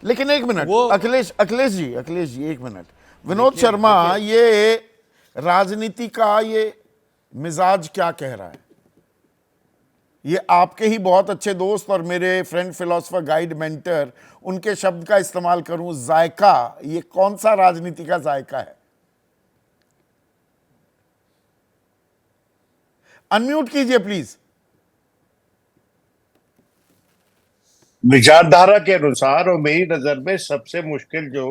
लेकिन एक मिनट, वो अखिलेश जी एक मिनट। विनोद शर्मा, ये राजनीति का ये मिजाज क्या कह रहा है? ये आपके ही बहुत अच्छे दोस्त और मेरे फ्रेंड, फिलोसोफर, गाइड, मेंटर, उनके शब्द का इस्तेमाल करूं, जायका, ये कौन सा राजनीति का जायका है? अनम्यूट कीजिए प्लीज। विचारधारा के अनुसार और मेरी नजर में सबसे मुश्किल जो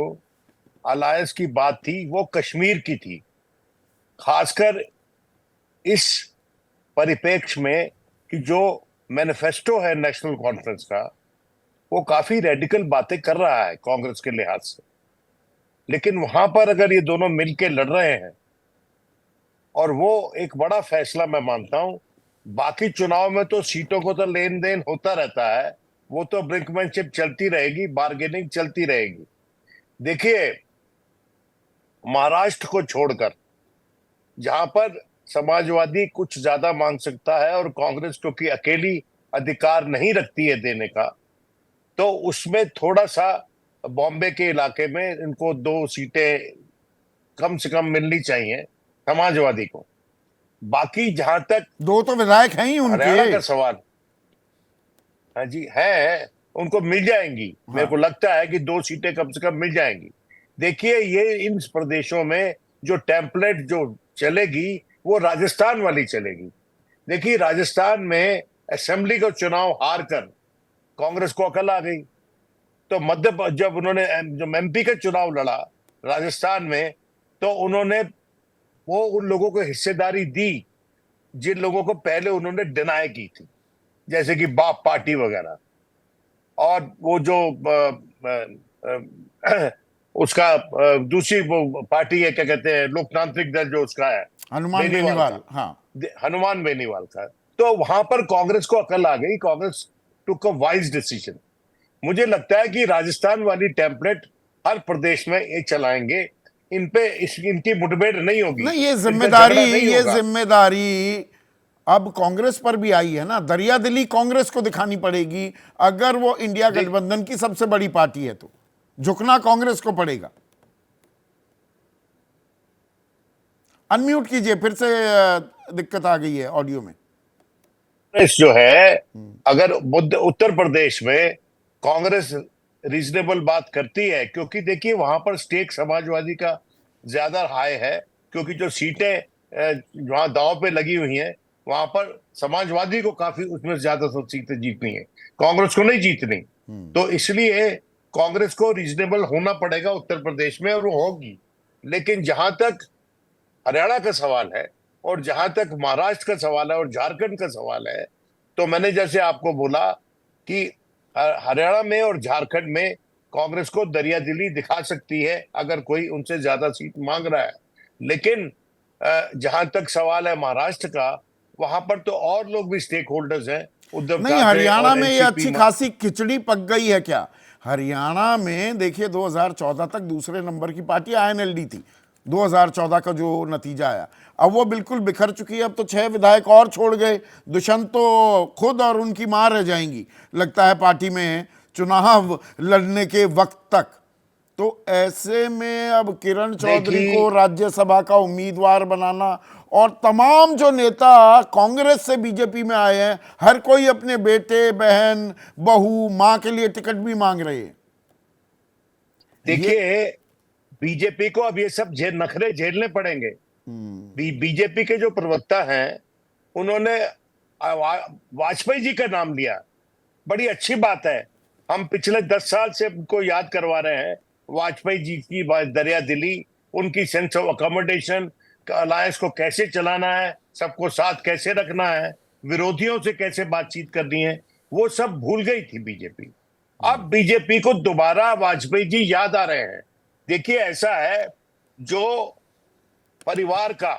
अलायंस की बात थी वो कश्मीर की थी, खासकर इस परिप्रेक्ष्य में कि जो मैनिफेस्टो है नेशनल कॉन्फ्रेंस का वो काफी रेडिकल बातें कर रहा है कांग्रेस के लिहाज से। लेकिन वहां पर अगर ये दोनों मिलके लड़ रहे हैं और वो एक बड़ा फैसला मैं मानता हूं, बाकी चुनाव में तो सीटों को तो लेन देन होता रहता है, वो तो ब्रिंकमैनशिप चलती रहेगी, बार्गेनिंग चलती रहेगी। देखिए, महाराष्ट्र को छोड़कर जहां पर समाजवादी कुछ ज्यादा मांग सकता है और कांग्रेस क्योंकि अकेली अधिकार नहीं रखती है देने का, तो उसमें थोड़ा सा बॉम्बे के इलाके में इनको 2 सीटें कम से कम मिलनी चाहिए समाजवादी को। बाकी जहां तक दो तो विधायक हैं ही उनके। हरियाणा का सवाल, हाँ जी है, उनको मिल जाएंगी। मेरे को लगता है कि 2 सीटें कम से कम मिल जाएंगी। देखिए, ये इन प्रदेशों में जो टेम्पलेट जो चलेगी वो राजस्थान वाली चलेगी। देखिए, राजस्थान में असेंबली का चुनाव हार कर कांग्रेस को अकल आ गई, तो जब उन्होंने जो एमपी का चुनाव लड़ा राजस्थान में, तो उन्होंने वो उन लोगों को हिस्सेदारी दी जिन लोगों को पहले उन्होंने डिनाई की थी, जैसे कि बाप पार्टी वगैरह। और वो जो उसका दूसरी वो पार्टी है, क्या कहते हैं, लोकतांत्रिक दल जो उसका है, हनुमान बेनीवाल बेनीवाल, का, हाँ। हनुमान बेनीवाल का। तो वहां पर कांग्रेस को अकल आ गई, कांग्रेस टुक अ वाइज डिसीजन। मुझे लगता है कि राजस्थान वाली टेम्पलेट हर प्रदेश में ये चलाएंगे। इन पे इनकी मुठभेड़ नहीं होगी, नहीं, ये इनका झगड़ा नहीं ये होगा। जिम्मेदारी अब कांग्रेस पर भी आई है ना। दरिया दिली कांग्रेस को दिखानी पड़ेगी। अगर वो इंडिया गठबंधन की सबसे बड़ी पार्टी है तो झुकना कांग्रेस को पड़ेगा। अनम्यूट कीजिए फिर से, दिक्कत आ गई है ऑडियो में। कांग्रेस जो है, अगर उत्तर प्रदेश में कांग्रेस रीजनेबल बात करती है, क्योंकि देखिए वहां पर स्टेक समाजवादी का ज्यादा हाई है, क्योंकि जो सीटें वहां दांव पे लगी हुई हैं, वहां पर समाजवादी को काफी उसमें ज्यादा सीटें जीतनी है, कांग्रेस को नहीं जीतनी। तो इसलिए कांग्रेस को रीजनेबल होना पड़ेगा उत्तर प्रदेश में, और वो होगी। लेकिन जहां तक हरियाणा का सवाल है और जहां तक महाराष्ट्र का सवाल है और झारखंड का सवाल है, तो मैंने जैसे आपको बोला कि हरियाणा में और झारखंड में कांग्रेस को दरियादिली दिखा सकती है अगर कोई उनसे ज्यादा सीट मांग रहा है। लेकिन जहां तक सवाल है महाराष्ट्र का, वहां पर तो और लोग भी स्टेक होल्डर्स हैं, उद्धव नहीं, ठाकरे हरियाणा और में ये एनसीपी। अच्छी खासी खिचड़ी पक गई है क्या? हरियाणा में देखिए 2014 तक दूसरे नंबर की पार्टी आईएनएलडी थी। 2014 का जो नतीजा आया, अब वो बिल्कुल बिखर चुकी है। अब तो 6 विधायक और छोड़ गए। दुष्यंत तो खुद और उनकी मां रह जाएंगी लगता है पार्टी में चुनाव लड़ने के वक्त तक। तो ऐसे में अब किरण चौधरी को राज्यसभा का उम्मीदवार बनाना, और तमाम जो नेता कांग्रेस से बीजेपी में आए हैं, हर कोई अपने बेटे, बहन, बहू, मां के लिए टिकट भी मांग रहे हैं। देखिए, बीजेपी को अब ये सब नखरे झेलने पड़ेंगे। बीजेपी के जो प्रवक्ता हैं, उन्होंने वाजपेयी जी का नाम लिया। बड़ी अच्छी बात है, हम पिछले 10 साल से उनको याद करवा रहे हैं वाजपेयी जी की दरिया दिली, उनकी सेंस ऑफ अकोमोडेशन, अलायंस को कैसे चलाना है, सबको साथ कैसे रखना है, विरोधियों से कैसे बातचीत करनी है, वो सब भूल गई थी बीजेपी। अब बीजेपी को दोबारा वाजपेयी जी याद आ रहे हैं। देखिए, ऐसा है, जो परिवार का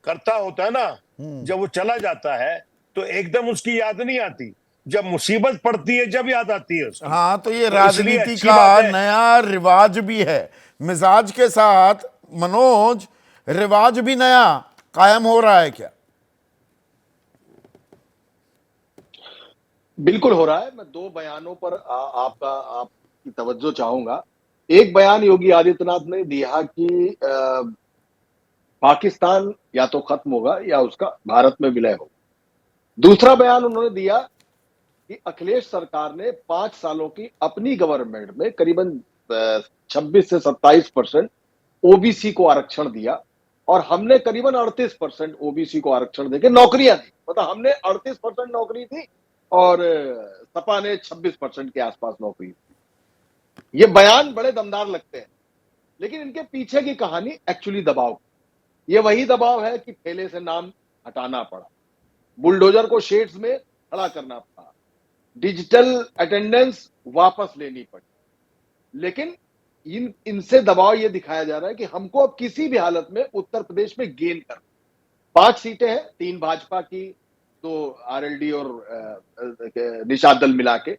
करता होता है ना, जब वो चला जाता है तो एकदम उसकी याद नहीं आती, जब मुसीबत पड़ती है जब याद आती है उसकी। हाँ, तो ये तो इसलिए राजनीति अच्छी का बात है। नया रिवाज भी है। मिजाज के साथ मनोज, रिवाज भी नया कायम हो रहा है क्या? बिल्कुल हो रहा है। मैं दो बयानों पर आपकी तवज्जो चाहूंगा। एक बयान योगी आदित्यनाथ ने दिया कि पाकिस्तान या तो खत्म होगा या उसका भारत में विलय होगा। दूसरा बयान उन्होंने दिया कि अखिलेश सरकार ने 5 सालों की अपनी गवर्नमेंट में करीबन 26 से 27% ओबीसी को आरक्षण दिया और हमने करीबन 38% ओबीसी को आरक्षण देके नौकरियां दी। मतलब हमने 38% नौकरी दी और सपा ने 26% के आसपास नौकरी दी। ये बयान बड़े दमदार लगते हैं, लेकिन इनके पीछे की कहानी एक्चुअली दबाव। ये वही दबाव है कि ठेले से नाम हटाना पड़ा, बुलडोजर को शेड्स में खड़ा करना पड़ा, डिजिटल अटेंडेंस वापस लेनी पड़ी। लेकिन इनसे दबाव ये दिखाया जा रहा है कि हमको अब किसी भी हालत में उत्तर प्रदेश में गेन कर 5 सीटें हैं, 3 भाजपा की, 2 आरएलडी और निषाद दल मिला के।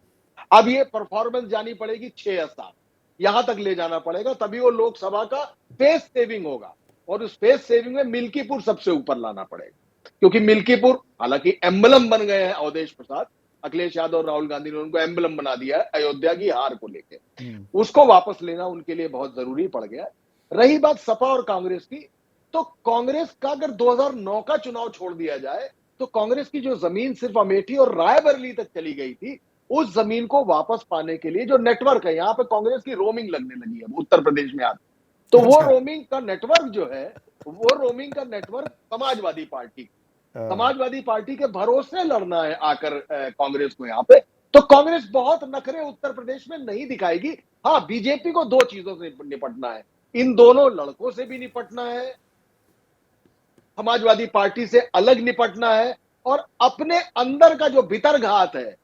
अब ये परफॉर्मेंस जानी पड़ेगी 6 या 7, यहां तक ले जाना पड़ेगा, तभी वो लोकसभा का फेस सेविंग होगा। और उस फेस सेविंग में मिल्कीपुर सबसे ऊपर लाना पड़ेगा, क्योंकि मिल्कीपुर हालांकि एम्बलम बन गए हैं अवधेश प्रसाद, अखिलेश यादव और राहुल गांधी ने उनको एम्बलम बना दिया है अयोध्या की हार को लेकर। उसको वापस लेना उनके लिए बहुत जरूरी पड़ गया। रही बात सपा और कांग्रेस की, तो कांग्रेस का अगर 2009 का चुनाव छोड़ दिया जाए तो कांग्रेस की जो जमीन सिर्फ अमेठी और रायबरेली तक चली गई थी, उस जमीन को वापस पाने के लिए जो नेटवर्क है, यहां पे कांग्रेस की रोमिंग लगने लगी है उत्तर प्रदेश में आती, तो वो रोमिंग का नेटवर्क जो है, वो रोमिंग का नेटवर्क समाजवादी पार्टी के भरोसे लड़ना है आकर कांग्रेस को यहां पे। तो कांग्रेस बहुत नखरे उत्तर प्रदेश में नहीं दिखाएगी। हाँ, बीजेपी को 2 चीजों से निपटना है, इन दोनों लड़कों से भी निपटना है, समाजवादी पार्टी से अलग निपटना है, और अपने अंदर का जो भीतरघात है,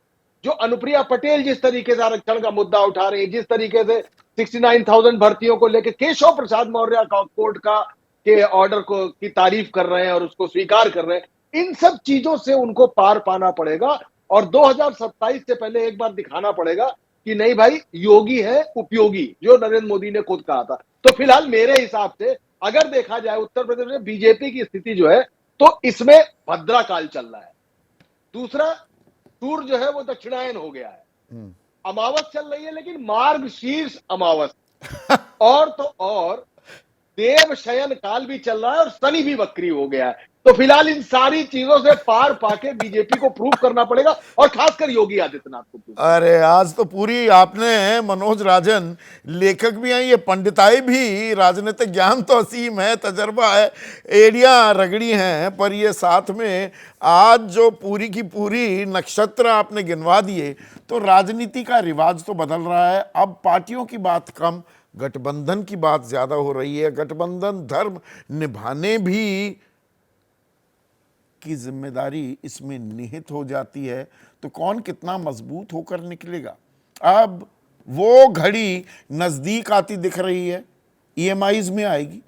जो अनुप्रिया पटेल जिस तरीके से आरक्षण का मुद्दा उठा रही है, जिस तरीके से 69,000 भर्तियों को लेकर केशव प्रसाद मौर्य कोर्ट का के ऑर्डर को की तारीफ कर रहे हैं और उसको स्वीकार कर रहे हैं, इन सब चीजों से उनको पार पाना पड़ेगा। और 2027 से पहले एक बार दिखाना पड़ेगा कि नहीं भाई, योगी है उपयोगी, जो नरेंद्र मोदी ने खुद कहा था। तो फिलहाल मेरे हिसाब से अगर देखा जाए उत्तर प्रदेश में बीजेपी की स्थिति जो है, तो इसमें भद्रा काल चल रहा है। दूसरा, सूर्य जो है वो दक्षिणायन हो गया है, अमावस चल रही है, लेकिन मार्ग शीर्ष अमावस और तो और देव शयन काल भी चल रहा है और शनि भी वक्री हो गया है। तो फिलहाल इन सारी चीजों से पार पाके बीजेपी को प्रूव करना पड़ेगा, और खासकर योगी आदित्यनाथ को प्रूव। अरे आज तो पूरी आपने, मनोज राजन लेखक भी हैं, ये पंडिताई भी, राजनीतिक ज्ञान तो असीम है, तजर्बा है, एड़ियां रगड़ी हैं, पर ये साथ में आज जो पूरी की पूरी नक्षत्र आपने गिनवा दिए, तो राजनीति का रिवाज तो बदल रहा है। अब पार्टियों की बात कम, गठबंधन की बात ज्यादा हो रही है। गठबंधन धर्म निभाने भी की जिम्मेदारी इसमें निहित हो जाती है, तो कौन कितना मजबूत होकर निकलेगा। अब वो घड़ी नजदीक आती दिख रही है, ईएमआईज में आएगी,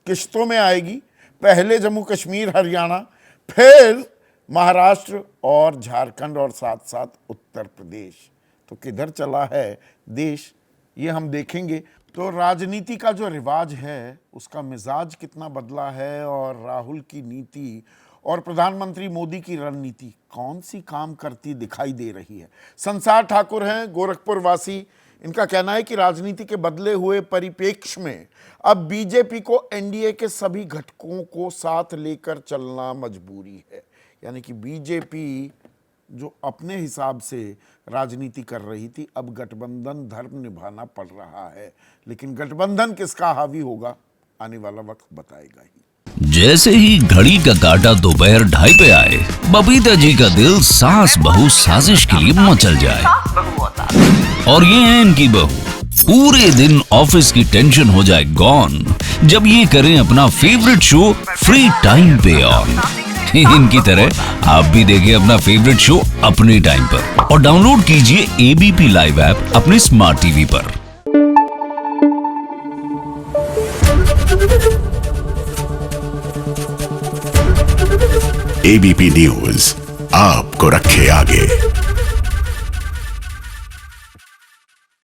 किश्तों में आएगी, पहले जम्मू कश्मीर हरियाणा, फिर महाराष्ट्र और झारखंड और साथ साथ उत्तर प्रदेश। तो किधर चला है देश, ये हम देखेंगे। तो राजनीति का जो रिवाज है उसका मिजाज कितना बदला है, और राहुल की नीति और प्रधानमंत्री मोदी की रणनीति कौन सी काम करती दिखाई दे रही है। संसार ठाकुर हैं, गोरखपुर वासी। इनका कहना है कि राजनीति के बदले हुए परिप्रेक्ष्य में अब बीजेपी को एनडीए के सभी घटकों को साथ लेकर चलना मजबूरी है। यानी कि बीजेपी जो अपने हिसाब से राजनीति कर रही थी, अब गठबंधन धर्म निभाना पड़ रहा है। लेकिन गठबंधन किसका हावी होगा, आने वाला वक्त बताएगा ही। जैसे ही घड़ी का काटा दोपहर 2:30 पे आए, बबीता जी का दिल सास बहू साजिश के लिए मचल जाए। और ये है इनकी बहू, पूरे दिन ऑफिस की टेंशन हो जाए गॉन जब ये करें अपना फेवरेट शो फ्री टाइम पे ऑन। इनकी तरह आप भी देखिए अपना फेवरेट शो अपने टाइम पर, और डाउनलोड कीजिए एबीपी लाइव ऐप अपने स्मार्ट टीवी पर। एबीपी न्यूज आपको रखे आगे।